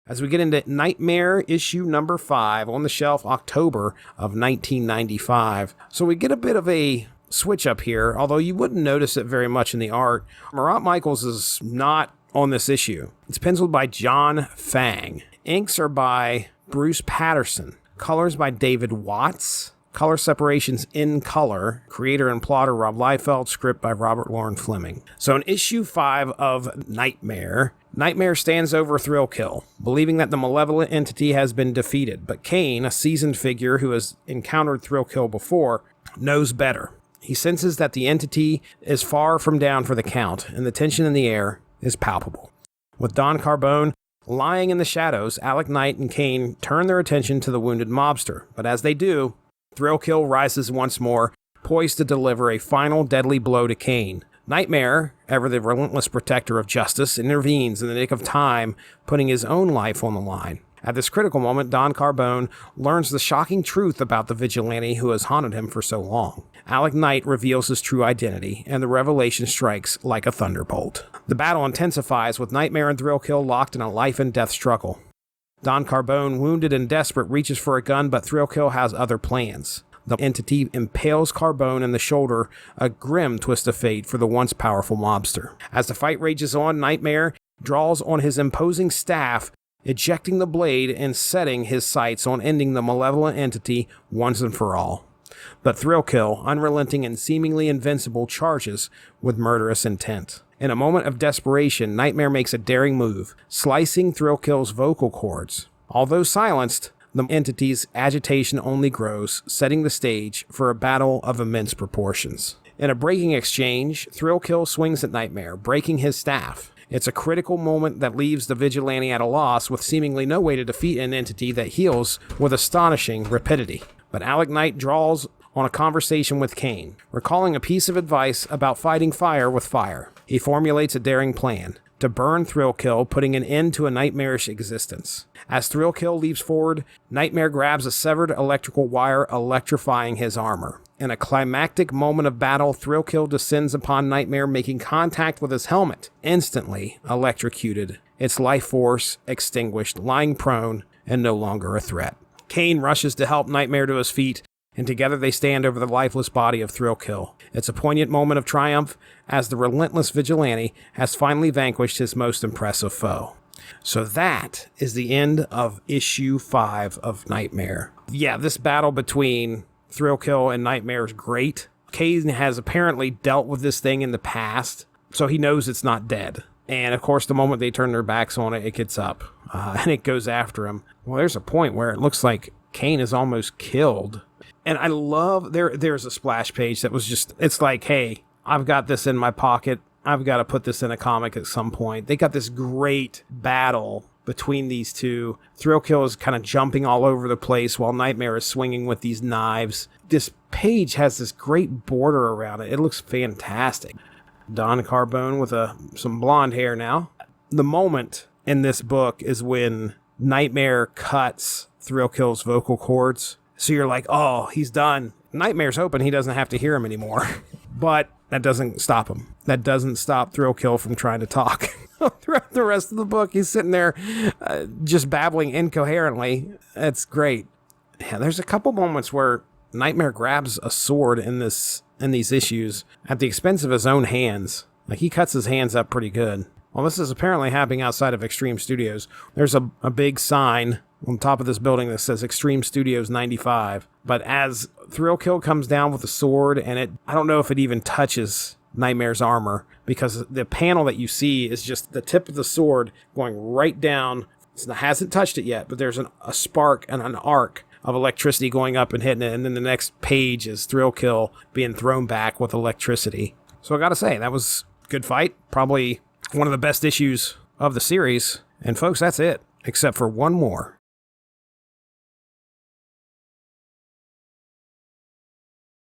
as we get into Knightmare issue number 5 on the shelf, October of 1995. So we get a bit of a switch up here, although you wouldn't notice it very much in the art. Marat Michaels is not on this issue. It's penciled by John Fang. Inks are by Bruce Patterson. Colors by David Watts. Color separations in color. Creator and plotter Rob Liefeld. Script by Robert Loren Fleming. So in issue 5 of Knightmare, Knightmare stands over Thrillkill, believing that the malevolent entity has been defeated. But Kane, a seasoned figure who has encountered Thrillkill before, knows better. He senses that the entity is far from down for the count, and the tension in the air is palpable. With Don Carbone lying in the shadows, Alec Knight and Kane turn their attention to the wounded mobster. But as they do, Thrillkill rises once more, poised to deliver a final deadly blow to Kane. Knightmare, ever the relentless protector of justice, intervenes in the nick of time, putting his own life on the line. At this critical moment, Don Carbone learns the shocking truth about the vigilante who has haunted him for so long. Alec Knight reveals his true identity, and the revelation strikes like a thunderbolt. The battle intensifies, with Knightmare and Thrillkill locked in a life-and-death struggle. Don Carbone, wounded and desperate, reaches for a gun, but Thrillkill has other plans. The entity impales Carbone in the shoulder, a grim twist of fate for the once powerful mobster. As the fight rages on, Knightmare draws on his imposing staff, ejecting the blade and setting his sights on ending the malevolent entity once and for all. But Thrillkill, unrelenting and seemingly invincible, charges with murderous intent. In a moment of desperation, Knightmare makes a daring move, slicing Thrillkill's vocal cords. Although silenced, the entity's agitation only grows, setting the stage for a battle of immense proportions. In a breaking exchange, Thrillkill swings at Knightmare, breaking his staff. It's a critical moment that leaves the vigilante at a loss, with seemingly no way to defeat an entity that heals with astonishing rapidity. But Alec Knight draws on a conversation with Kane, recalling a piece of advice about fighting fire with fire. He formulates a daring plan to burn Thrillkill, putting an end to a nightmarish existence. As Thrillkill leaps forward, Knightmare grabs a severed electrical wire, electrifying his armor. In a climactic moment of battle, Thrillkill descends upon Knightmare, making contact with his helmet, instantly electrocuted, its life force extinguished, lying prone and no longer a threat. Kane rushes to help Knightmare to his feet, and together they stand over the lifeless body of Thrillkill. It's a poignant moment of triumph, as the relentless vigilante has finally vanquished his most impressive foe. So that is the end of issue 5 of Knightmare. Yeah, this battle between Thrillkill and Knightmare is great. Kane has apparently dealt with this thing in the past, so he knows it's not dead. And of course, the moment they turn their backs on it, it gets up, and it goes after him. Well, there's a point where it looks like Kane is almost killed. And I love, there's a splash page that was just, it's like, hey, I've got this in my pocket. I've got to put this in a comic at some point. They got this great battle between these two. Thrillkill is kind of jumping all over the place while Knightmare is swinging with these knives. This page has this great border around it. It looks fantastic. Don Carbone with some blonde hair now. The moment in this book is when Knightmare cuts Thrillkill's vocal cords. So you're like, oh, he's done. Knightmare's hoping he doesn't have to hear him anymore. But that doesn't stop him. That doesn't stop Thrillkill from trying to talk. Throughout the rest of the book, he's sitting there just babbling incoherently. It's great. Yeah, there's a couple moments where Knightmare grabs a sword in these issues at the expense of his own hands. Like, he cuts his hands up pretty good. Well, this is apparently happening outside of Extreme Studios. There's a big sign on top of this building that says Extreme Studios 95. But as Thrillkill comes down with the sword, and I don't know if it even touches Knightmare's armor, because the panel that you see is just the tip of the sword going right down. It hasn't touched it yet, but there's a spark and an arc of electricity going up and hitting it, and then the next page is Thrillkill being thrown back with electricity. So I gotta say, that was a good fight. Probably one of the best issues of the series. And folks, that's it, except for one more.